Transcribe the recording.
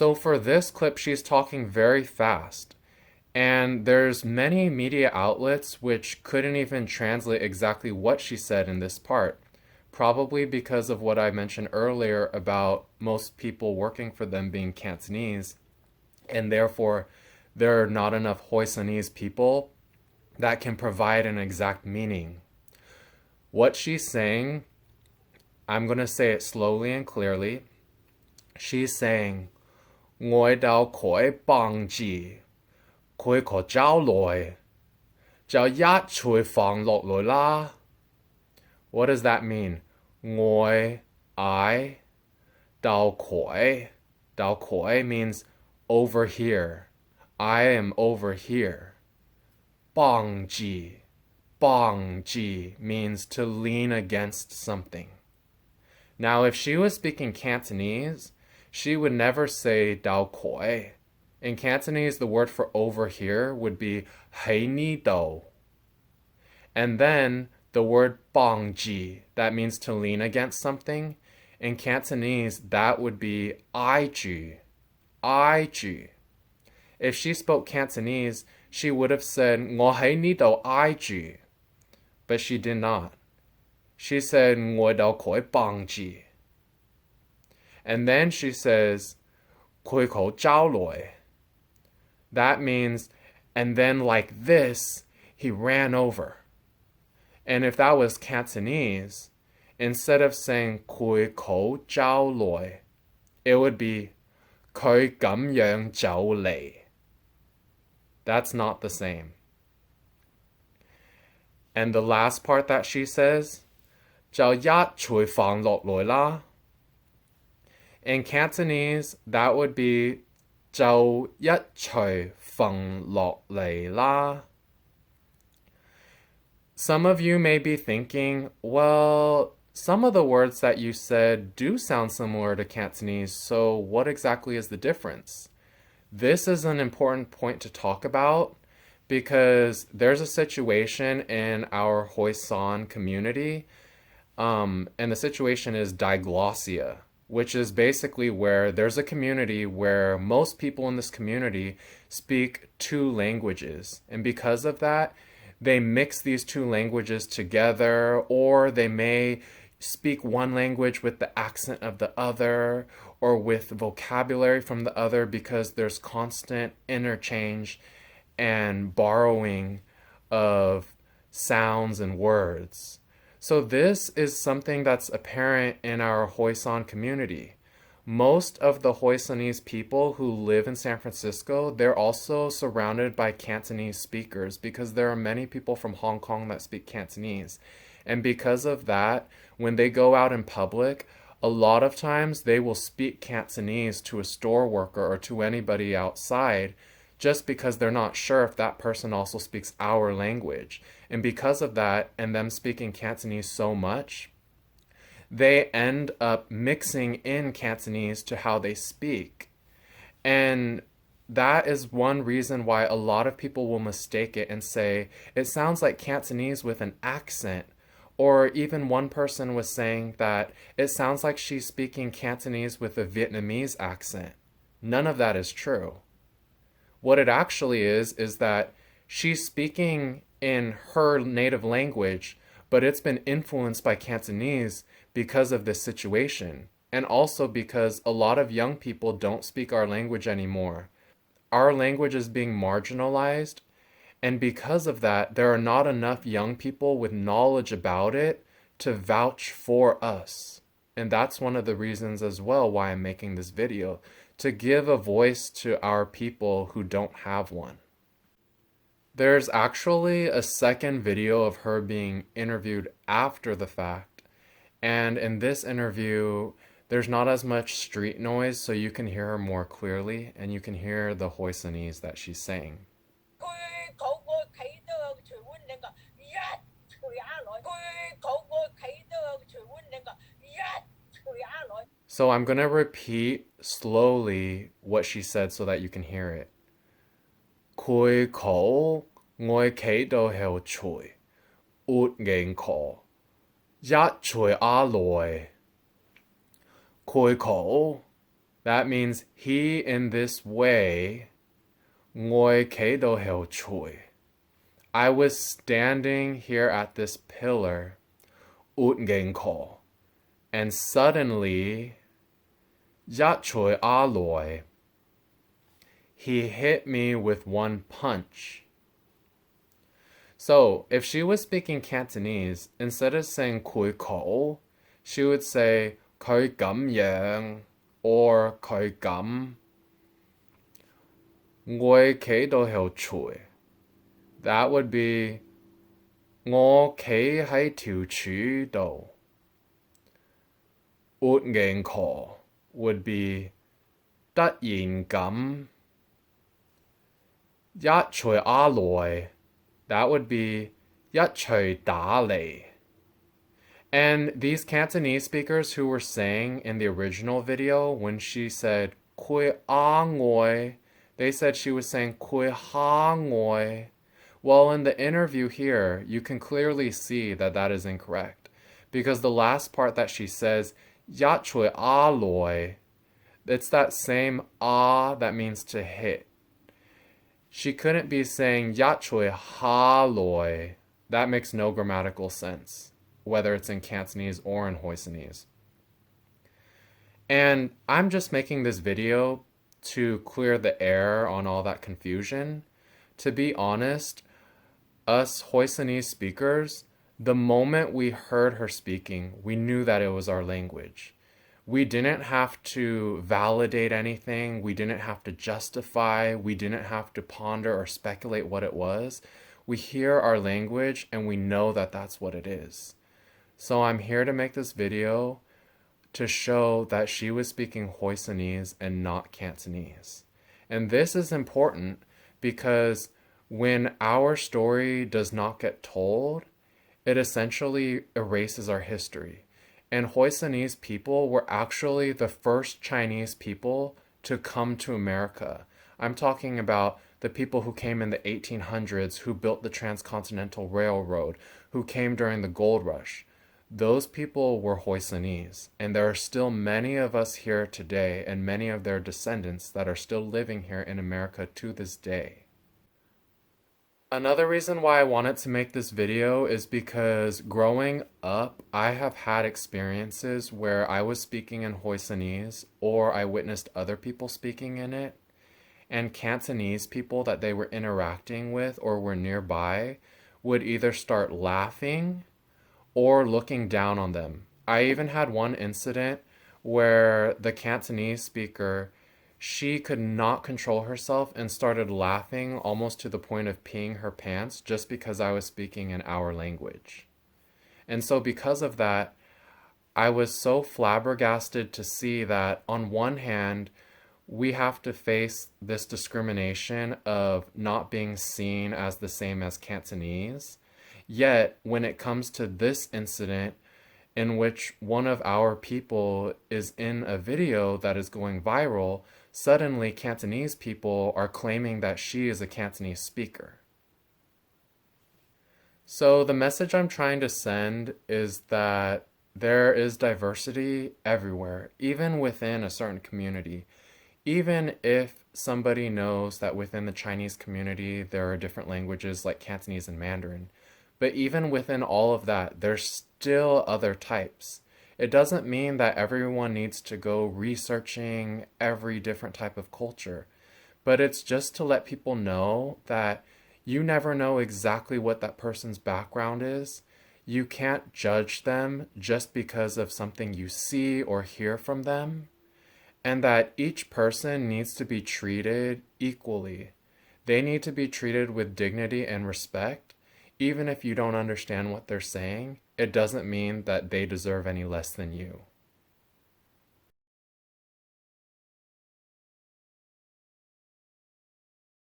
So for this clip, she's talking very fast. And there's many media outlets which couldn't even translate exactly what she said in this part, probably because of what I mentioned earlier about most people working for them being Cantonese, and therefore there are not enough Hoisanese people that can provide an exact meaning. What she's saying, I'm going to say it slowly and clearly. She's saying, Ngồi đào khỏi bằng gì, khỏi có giáo lỗi, giáo nhất chui phang lọt lỗi la. What does that mean? Ngồi, I, đào khỏi. Đào khỏi means over here. I am over here. Bang ji. Bang ji means to lean against something. Now, if she was speaking Cantonese, she would never say dao koi. In Cantonese, the word for over here would be hei ni do. And then the word bang ji, that means to lean against something. In Cantonese, that would be ai ji. Ai ji. If she spoke Cantonese, she would have said ngo hei ni do ai ji. But she did not. She said ngồi đào khỏi bằng gì. And then she says Kui ko zhao loi. That means, and then like this, he ran over. And if that was Cantonese, instead of saying Kui ko zhao loi, it would be Kui gam yang zhao lei. That's not the same. And the last part that she says, Zhao yat chui fang lok loi la. In Cantonese, that would be Zhao yat chui fang lok lei la. Some of you may be thinking, well, some of the words that you said do sound similar to Cantonese, so what exactly is the difference? This is an important point to talk about because there's a situation in our Hoisan community, and the situation is diglossia, which is basically where there's a community where most people in this community speak two languages. And because of that, they mix these two languages together, or they may speak one language with the accent of the other, or with vocabulary from the other, because there's constant interchange and borrowing of sounds and words. So this is something that's apparent in our Hoisan community. Most of the Hoisanese people who live in San Francisco, they're also surrounded by Cantonese speakers because there are many people from Hong Kong that speak Cantonese. And because of that, when they go out in public, a lot of times they will speak Cantonese to a store worker or to anybody outside just because they're not sure if that person also speaks our language. And because of that, and them speaking Cantonese so much, they end up mixing in Cantonese to how they speak. And that is one reason why a lot of people will mistake it and say, it sounds like Cantonese with an accent. Or even one person was saying that it sounds like she's speaking Cantonese with a Vietnamese accent. None of that is true. What it actually is that she's speaking in her native language, but it's been influenced by Cantonese because of this situation. And also because a lot of young people don't speak our language anymore. Our language is being marginalized. And because of that, there are not enough young people with knowledge about it to vouch for us. And that's one of the reasons as well why I'm making this video, to give a voice to our people who don't have one. There's actually a second video of her being interviewed after the fact. And in this interview, there's not as much street noise, so you can hear her more clearly, and you can hear the Hoisanese that she's saying. So I'm going to repeat slowly what she said so that you can hear it. Kui ko ngoi kei do heo chui, ut ngeng ko, yat chui a loi. Kui ko, That means he in this way, ngồi kế đồ hiệu chui. I was standing here at this pillar, út ngang ko, and suddenly, dạ chui a loi. He hit me with one punch. So, if she was speaking Cantonese, instead of saying kui ko, she would say kui gam yang or kui gam. Ngồi kế đồ hiệu chui. That would be ngồi kế hai tiểu chu do. Út ngang ko would be tất nhiên gam. Dạ chui a loi. That would be Yat Chui Da Lei. And these Cantonese speakers who were saying in the original video when she said Kui A Ngoi, they said she was saying Kui Ha Ngoi. Well, in the interview here, you can clearly see that that is incorrect. Because the last part that she says, Yat Chui A Loi, it's that same ah that means to hit. She couldn't be saying Yat Chui Ha Loi. That makes no grammatical sense, whether it's in Cantonese or in Hoisanese. And I'm just making this video to clear the air on all that confusion. To be honest, us Hoisanese speakers, the moment we heard her speaking, we knew that it was our language. We didn't have to validate anything. We didn't have to justify. We didn't have to ponder or speculate what it was. We hear our language and we know that that's what it is. So I'm here to make this video to show that she was speaking Hoisanese and not Cantonese. And this is important because when our story does not get told, it essentially erases our history. And Hoisanese people were actually the first Chinese people to come to America. I'm talking about the people who came in the 1800s, who built the Transcontinental Railroad, who came during the Gold Rush. Those people were Hoisanese. And there are still many of us here today and many of their descendants that are still living here in America to this day. Another reason why I wanted to make this video is because growing up, I have had experiences where I was speaking in Hoisanese or I witnessed other people speaking in it, and Cantonese people that they were interacting with or were nearby would either start laughing or looking down on them. I even had one incident where the Cantonese speaker, she could not control herself and started laughing almost to the point of peeing her pants just because I was speaking in our language. And so because of that, I was so flabbergasted to see that on one hand, we have to face this discrimination of not being seen as the same as Cantonese. Yet, when it comes to this incident, in which one of our people is in a video that is going viral, suddenly Cantonese people are claiming that she is a Cantonese speaker. So the message I'm trying to send is that there is diversity everywhere, even within a certain community. Even if somebody knows that within the Chinese community there are different languages like Cantonese and Mandarin, but even within all of that, there's still other types. It doesn't mean that everyone needs to go researching every different type of culture, but it's just to let people know that you never know exactly what that person's background is. You can't judge them just because of something you see or hear from them, and that each person needs to be treated equally. They need to be treated with dignity and respect. Even if you don't understand what they're saying, it doesn't mean that they deserve any less than you.